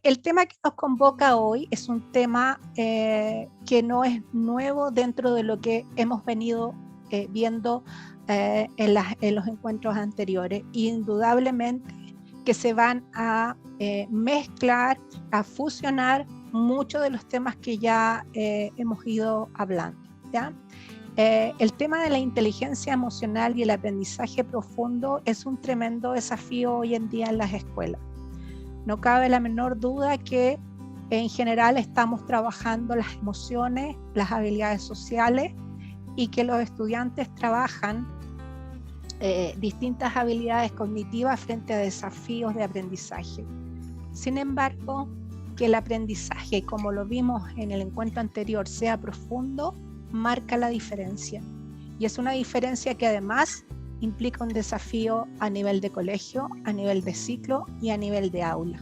El tema que nos convoca hoy es un tema que no es nuevo dentro de lo que hemos venido viendo en los encuentros anteriores. Indudablemente que se van a mezclar, a fusionar muchos de los temas que ya hemos ido hablando, ¿ya? El tema de la inteligencia emocional y el aprendizaje profundo es un tremendo desafío hoy en día en las escuelas. No cabe la menor duda que en general estamos trabajando las emociones, las habilidades sociales y que los estudiantes trabajan distintas habilidades cognitivas frente a desafíos de aprendizaje. Sin embargo, que el aprendizaje, como lo vimos en el encuentro anterior, sea profundo, marca la diferencia. Y es una diferencia que además implica un desafío a nivel de colegio, a nivel de ciclo y a nivel de aula.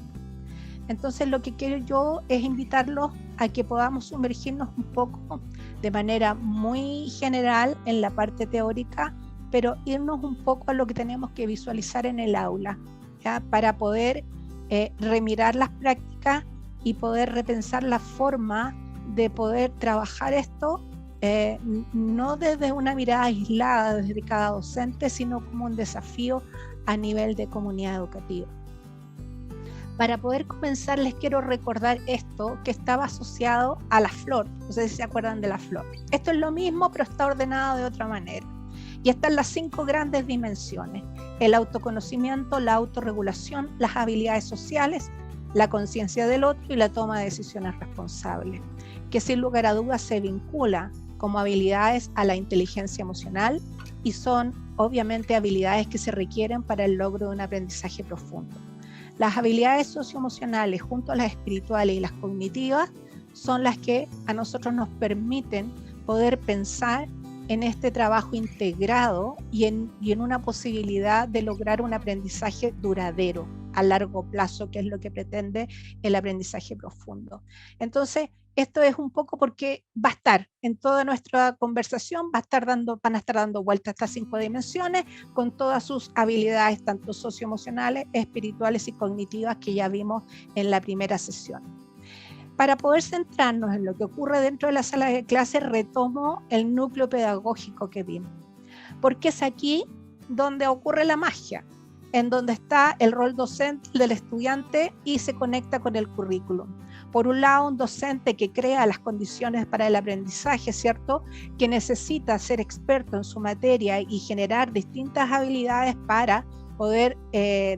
Entonces lo que quiero yo es invitarlos a que podamos sumergirnos un poco de manera muy general en la parte teórica, pero irnos un poco a lo que tenemos que visualizar en el aula, ¿ya? Para poder remirar las prácticas y poder repensar la forma de poder trabajar esto, no desde una mirada aislada desde cada docente, sino como un desafío a nivel de comunidad educativa. Para poder comenzar les quiero recordar esto que estaba asociado a la flor. No sé si se acuerdan de la flor. Esto es lo mismo, pero está ordenado de otra manera. Y están las 5 grandes dimensiones: el autoconocimiento, la autorregulación, las habilidades sociales, la conciencia del otro y la toma de decisiones responsables, que sin lugar a dudas se vincula como habilidades a la inteligencia emocional y son obviamente habilidades que se requieren para el logro de un aprendizaje profundo. Las habilidades socioemocionales junto a las espirituales y las cognitivas son las que a nosotros nos permiten poder pensar en este trabajo integrado y en una posibilidad de lograr un aprendizaje duradero a largo plazo, que es lo que pretende el aprendizaje profundo. Entonces, esto es un poco porque va a estar en toda nuestra conversación, van a estar dando vueltas estas 5 dimensiones con todas sus habilidades, tanto socioemocionales, espirituales y cognitivas que ya vimos en la primera sesión. Para poder centrarnos en lo que ocurre dentro de la sala de clase, retomo el núcleo pedagógico que vimos, porque es aquí donde ocurre la magia, en donde está el rol docente del estudiante y se conecta con el currículum. Por un lado, un docente que crea las condiciones para el aprendizaje, ¿cierto? Que necesita ser experto en su materia y generar distintas habilidades para poder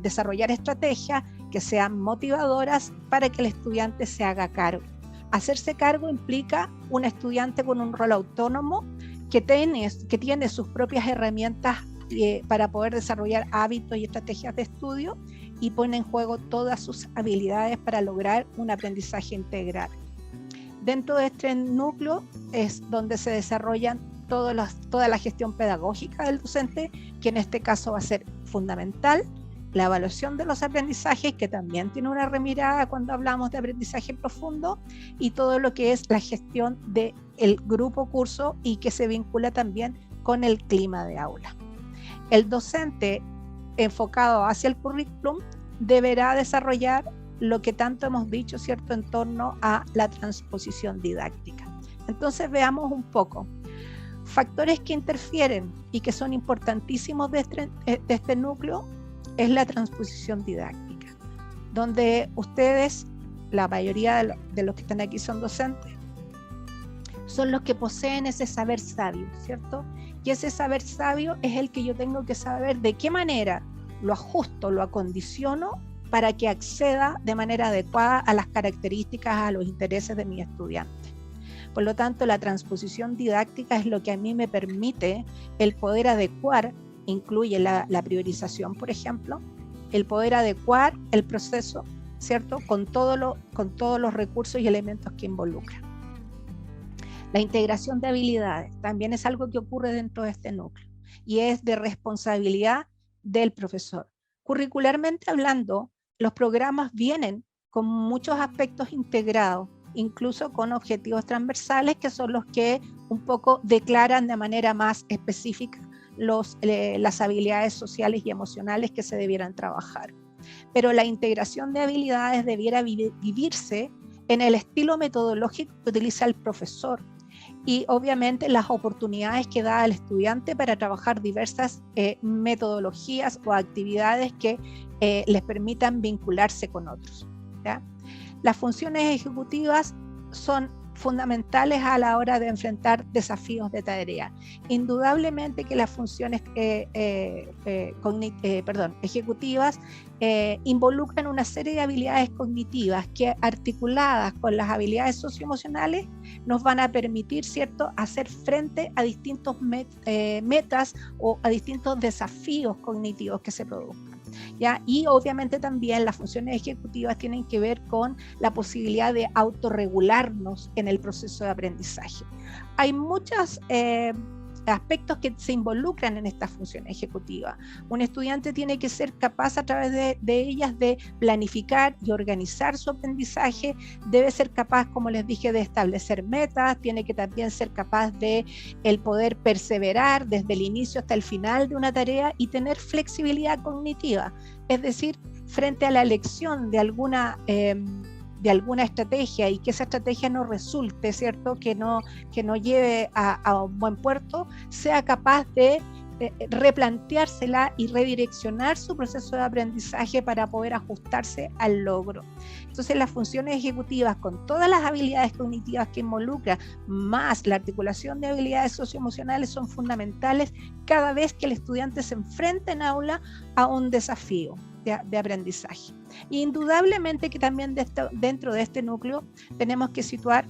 desarrollar estrategias que sean motivadoras para que el estudiante se haga cargo. Hacerse cargo implica un estudiante con un rol autónomo que tiene sus propias herramientas para poder desarrollar hábitos y estrategias de estudio y pone en juego todas sus habilidades para lograr un aprendizaje integral. Dentro de este núcleo es donde se desarrollan toda la gestión pedagógica del docente, que en este caso va a ser fundamental, la evaluación de los aprendizajes, que también tiene una remirada cuando hablamos de aprendizaje profundo, y todo lo que es la gestión del grupo curso y que se vincula también con el clima de aula. El docente enfocado hacia el currículum deberá desarrollar lo que tanto hemos dicho, ¿cierto?, en torno a la transposición didáctica. Entonces veamos un poco. Factores que interfieren y que son importantísimos de este núcleo es la transposición didáctica, donde ustedes, la mayoría de los que están aquí son docentes, son los que poseen ese saber sabio, ¿cierto? Y ese saber sabio es el que yo tengo que saber de qué manera lo ajusto, lo acondiciono para que acceda de manera adecuada a las características, a los intereses de mi estudiante. Por lo tanto, la transposición didáctica es lo que a mí me permite el poder adecuar, incluye la priorización, por ejemplo, el poder adecuar el proceso, ¿cierto?, con todos los recursos y elementos que involucra. La integración de habilidades también es algo que ocurre dentro de este núcleo y es de responsabilidad del profesor. Curricularmente hablando, los programas vienen con muchos aspectos integrados, incluso con objetivos transversales que son los que un poco declaran de manera más específica las habilidades sociales y emocionales que se debieran trabajar. pero la integración de habilidades debiera vivirse en el estilo metodológico que utiliza el profesor y obviamente las oportunidades que da al estudiante para trabajar diversas metodologías o actividades que les permitan vincularse con otros, ¿ya? Las funciones ejecutivas son fundamentales a la hora de enfrentar desafíos de tarea. Indudablemente que las funciones ejecutivas involucran una serie de habilidades cognitivas que, articuladas con las habilidades socioemocionales, nos van a permitir, ¿cierto?, hacer frente a distintos metas o a distintos desafíos cognitivos que se produzcan, ¿ya? Y obviamente también las funciones ejecutivas tienen que ver con la posibilidad de autorregularnos en el proceso de aprendizaje. Hay muchos aspectos que se involucran en esta función ejecutiva. Un estudiante tiene que ser capaz a través de ellas de planificar y organizar su aprendizaje, debe ser capaz, como les dije, de establecer metas, tiene que también ser capaz de el poder perseverar desde el inicio hasta el final de una tarea y tener flexibilidad cognitiva, es decir, frente a la elección de alguna estrategia y que esa estrategia no resulte, ¿cierto?, que no lleve a un buen puerto, sea capaz de replanteársela y redireccionar su proceso de aprendizaje para poder ajustarse al logro. Entonces las funciones ejecutivas, con todas las habilidades cognitivas que involucra, más la articulación de habilidades socioemocionales, son fundamentales cada vez que el estudiante se enfrenta en aula a un desafío de aprendizaje. Indudablemente que también dentro de este núcleo tenemos que situar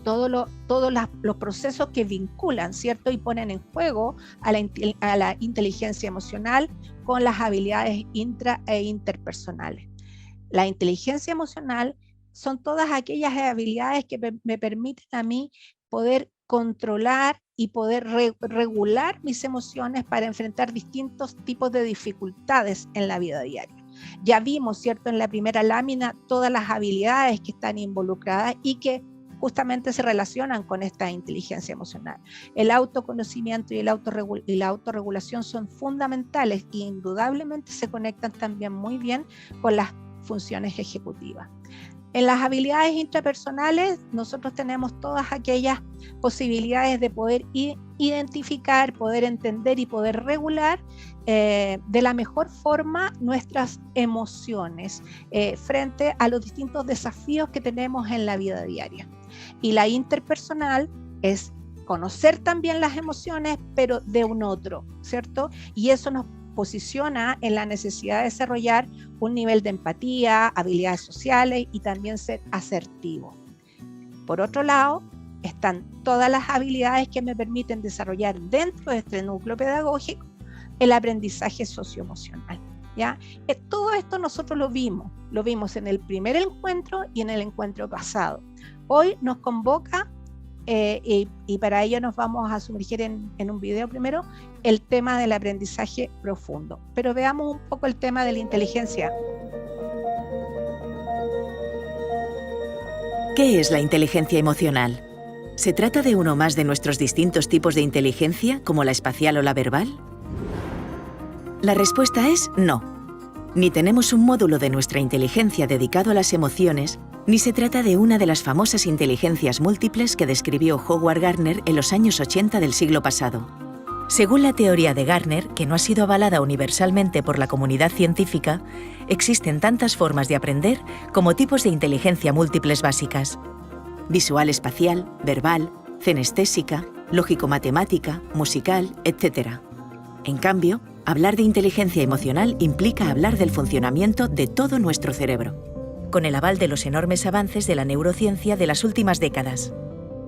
todos los procesos que vinculan, ¿cierto?, y ponen en juego a la inteligencia emocional con las habilidades intra e interpersonales. La inteligencia emocional son todas aquellas habilidades que me permiten a mí poder controlar y poder regular mis emociones para enfrentar distintos tipos de dificultades en la vida diaria. Ya vimos, ¿cierto?, en la primera lámina todas las habilidades que están involucradas y que justamente se relacionan con esta inteligencia emocional. El autoconocimiento y la autorregulación son fundamentales e indudablemente se conectan también muy bien con las funciones ejecutivas. En las habilidades intrapersonales, nosotros tenemos todas aquellas posibilidades de poder identificar, poder entender y poder regular de la mejor forma nuestras emociones frente a los distintos desafíos que tenemos en la vida diaria. Y la interpersonal es conocer también las emociones, pero de un otro, ¿cierto? Y eso nos posiciona en la necesidad de desarrollar un nivel de empatía, habilidades sociales y también ser asertivo. Por otro lado, están todas las habilidades que me permiten desarrollar dentro de este núcleo pedagógico el aprendizaje socioemocional, ¿ya? Todo esto nosotros lo vimos en el primer encuentro y en el encuentro pasado. Hoy nos convoca y para ello nos vamos a sumergir en un video primero el tema del aprendizaje profundo, pero veamos un poco el tema de la inteligencia. ¿Qué es la inteligencia emocional? ¿Se trata de uno más de nuestros distintos tipos de inteligencia, como la espacial o la verbal? La respuesta es no. Ni tenemos un módulo de nuestra inteligencia dedicado a las emociones, ni se trata de una de las famosas inteligencias múltiples que describió Howard Gardner en los años 80 del siglo pasado. Según la teoría de Gardner, que no ha sido avalada universalmente por la comunidad científica, existen tantas formas de aprender como tipos de inteligencia múltiples básicas: visual espacial, verbal, cenestésica, lógico-matemática, musical, etc. En cambio, hablar de inteligencia emocional implica hablar del funcionamiento de todo nuestro cerebro, con el aval de los enormes avances de la neurociencia de las últimas décadas.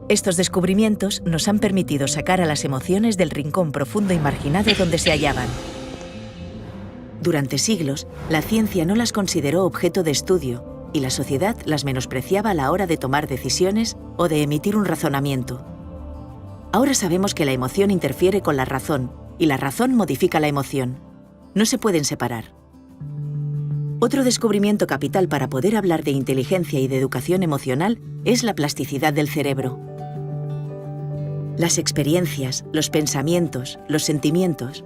Estos descubrimientos nos han permitido sacar a las emociones del rincón profundo y marginado donde se hallaban. Durante siglos, la ciencia no las consideró objeto de estudio y la sociedad las menospreciaba a la hora de tomar decisiones o de emitir un razonamiento. Ahora sabemos que la emoción interfiere con la razón y la razón modifica la emoción. No se pueden separar. Otro descubrimiento capital para poder hablar de inteligencia y de educación emocional es la plasticidad del cerebro. Las experiencias, los pensamientos, los sentimientos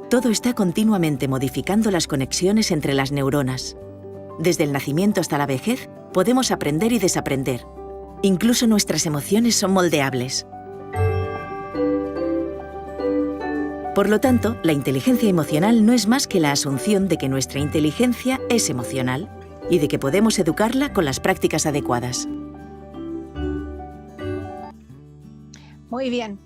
Todo está continuamente modificando las conexiones entre las neuronas. Desde el nacimiento hasta la vejez, podemos aprender y desaprender. Incluso nuestras emociones son moldeables. Por lo tanto, la inteligencia emocional no es más que la asunción de que nuestra inteligencia es emocional y de que podemos educarla con las prácticas adecuadas. Muy bien.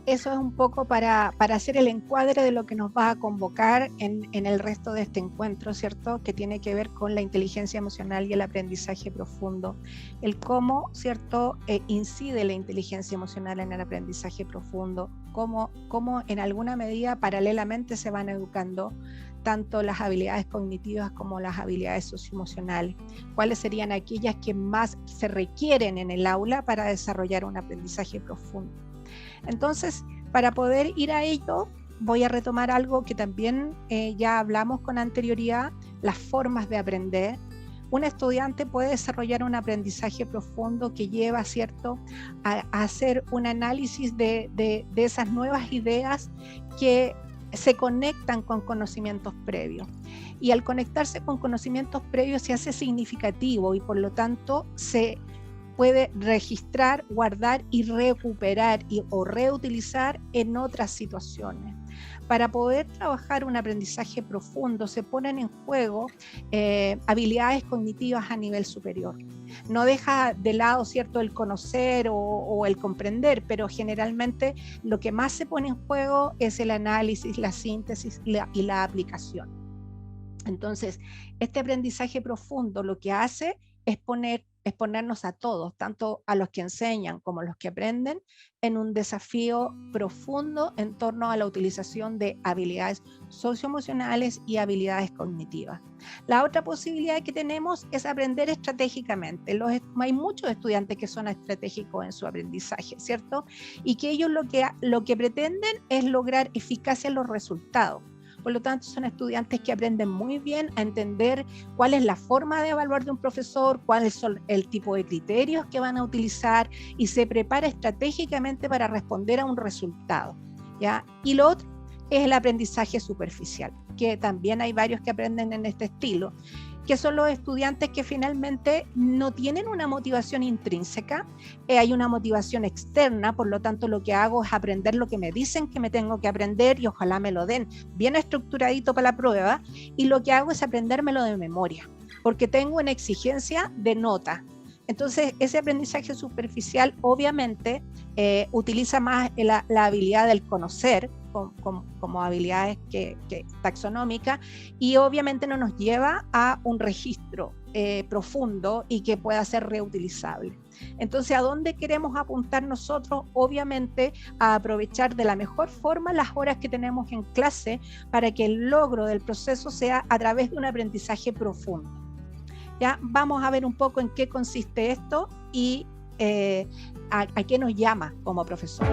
Eso es un poco para hacer el encuadre de lo que nos va a convocar en el resto de este encuentro, ¿cierto? Que tiene que ver con la inteligencia emocional y el aprendizaje profundo. El cómo, ¿cierto?, incide la inteligencia emocional en el aprendizaje profundo, cómo en alguna medida paralelamente se van educando tanto las habilidades cognitivas como las habilidades socioemocionales. ¿Cuáles serían aquellas que más se requieren en el aula para desarrollar un aprendizaje profundo? Entonces, para poder ir a ello, voy a retomar algo que también ya hablamos con anterioridad, las formas de aprender. Un estudiante puede desarrollar un aprendizaje profundo que lleva, ¿cierto?, a hacer un análisis de esas nuevas ideas que se conectan con conocimientos previos. Y al conectarse con conocimientos previos se hace significativo y por lo tanto se puede registrar, guardar y recuperar o reutilizar en otras situaciones. Para poder trabajar un aprendizaje profundo se ponen en juego habilidades cognitivas a nivel superior. No deja de lado, ¿cierto?, el conocer o el comprender, pero generalmente lo que más se pone en juego es el análisis, la síntesis y la aplicación. Entonces, este aprendizaje profundo lo que hace es ponernos a todos, tanto a los que enseñan como a los que aprenden, en un desafío profundo en torno a la utilización de habilidades socioemocionales y habilidades cognitivas. La otra posibilidad que tenemos es aprender estratégicamente. Hay muchos estudiantes que son estratégicos en su aprendizaje, ¿cierto? Y que ellos lo que pretenden es lograr eficacia en los resultados. Por lo tanto, son estudiantes que aprenden muy bien a entender cuál es la forma de evaluar de un profesor, cuál es el tipo de criterios que van a utilizar y se prepara estratégicamente para responder a un resultado, ¿ya? Y lo otro es el aprendizaje superficial, que también hay varios que aprenden en este estilo, que son los estudiantes que finalmente no tienen una motivación intrínseca, hay una motivación externa, por lo tanto lo que hago es aprender lo que me dicen que me tengo que aprender y ojalá me lo den bien estructuradito para la prueba, y lo que hago es aprendérmelo de memoria, porque tengo una exigencia de nota. Entonces ese aprendizaje superficial obviamente utiliza más la habilidad del conocer, como habilidades taxonómicas, y obviamente no nos lleva a un registro profundo y que pueda ser reutilizable. Entonces, ¿a dónde queremos apuntar nosotros? Obviamente a aprovechar de la mejor forma las horas que tenemos en clase para que el logro del proceso sea a través de un aprendizaje profundo. Ya vamos a ver un poco en qué consiste esto y a qué nos llama como profesor.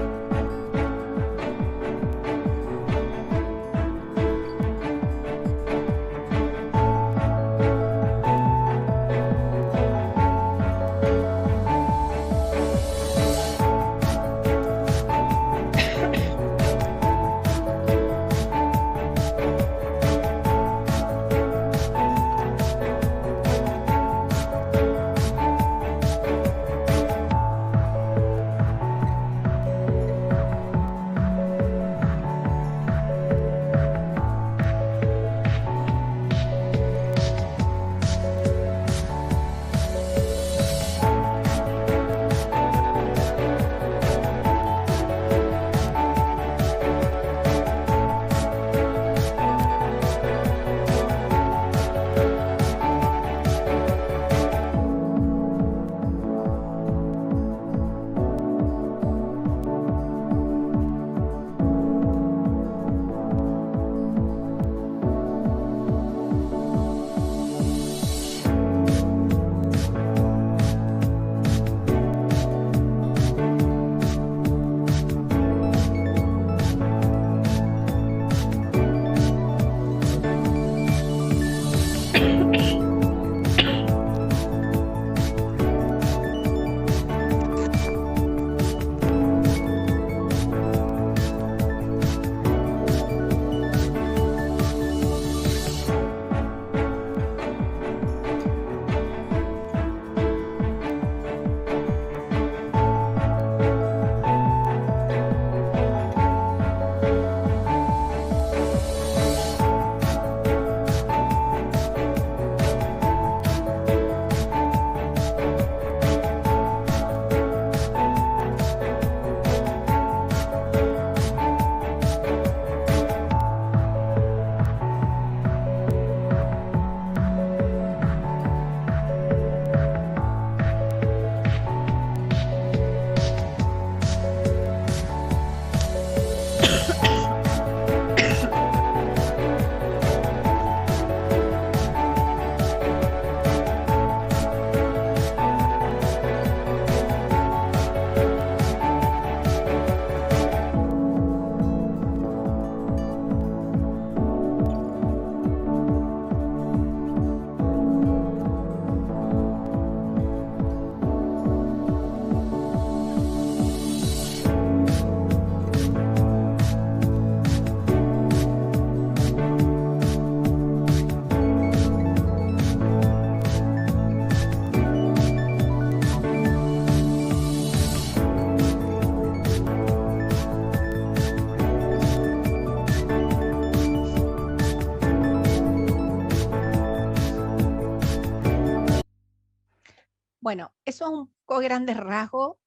Bueno, eso es un poco grandes rasgos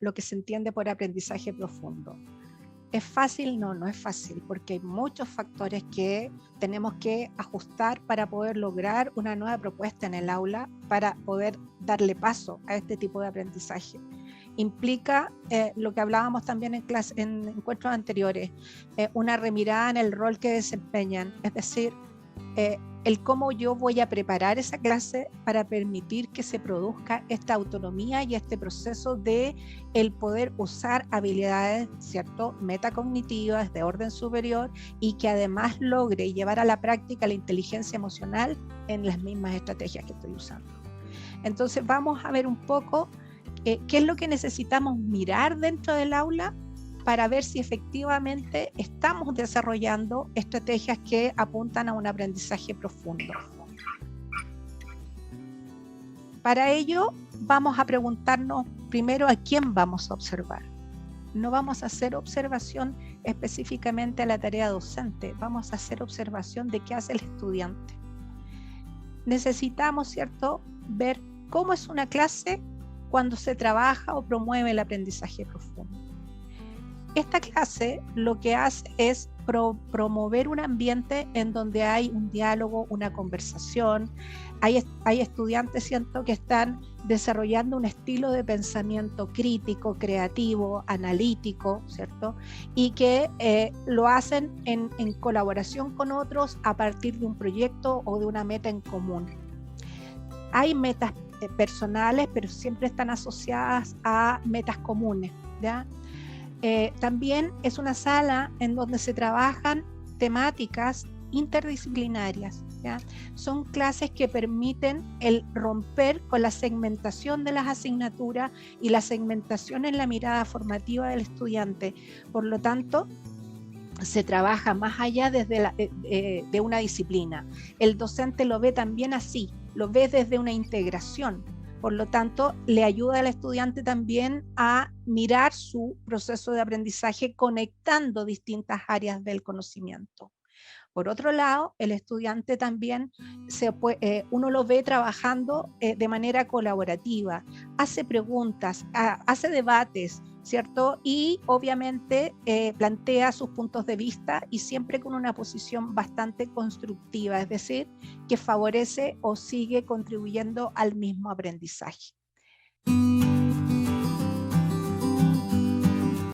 lo que se entiende por aprendizaje profundo. ¿Es fácil? No, no es fácil, porque hay muchos factores que tenemos que ajustar para poder lograr una nueva propuesta en el aula, para poder darle paso a este tipo de aprendizaje. Implica lo que hablábamos también en encuentros anteriores, una remirada en el rol que desempeñan, es decir, el cómo yo voy a preparar esa clase para permitir que se produzca esta autonomía y este proceso de el poder usar habilidades, ¿cierto?, metacognitivas de orden superior, y que además logre llevar a la práctica la inteligencia emocional en las mismas estrategias que estoy usando. Entonces vamos a ver un poco qué es lo que necesitamos mirar dentro del aula para ver si efectivamente estamos desarrollando estrategias que apuntan a un aprendizaje profundo. Para ello, vamos a preguntarnos primero a quién vamos a observar. No vamos a hacer observación específicamente a la tarea docente, vamos a hacer observación de qué hace el estudiante. Necesitamos, ¿cierto?, ver cómo es una clase cuando se trabaja o promueve el aprendizaje profundo. Esta clase lo que hace es promover un ambiente en donde hay un diálogo, una conversación. Hay estudiantes, siento, que están desarrollando un estilo de pensamiento crítico, creativo, analítico, ¿cierto? Y que lo hacen en colaboración con otros a partir de un proyecto o de una meta en común. Hay metas personales, pero siempre están asociadas a metas comunes, ¿ya? También es una sala en donde se trabajan temáticas interdisciplinarias, ¿ya? Son clases que permiten el romper con la segmentación de las asignaturas y la segmentación en la mirada formativa del estudiante. Por lo tanto, se trabaja más allá de una disciplina. El docente lo ve también así, lo ve desde una integración. Por lo tanto, le ayuda al estudiante también a mirar su proceso de aprendizaje conectando distintas áreas del conocimiento. Por otro lado, el estudiante también uno lo ve trabajando de manera colaborativa, hace preguntas, hace debates, ¿cierto? Y obviamente plantea sus puntos de vista, y siempre con una posición bastante constructiva, es decir, que favorece o sigue contribuyendo al mismo aprendizaje.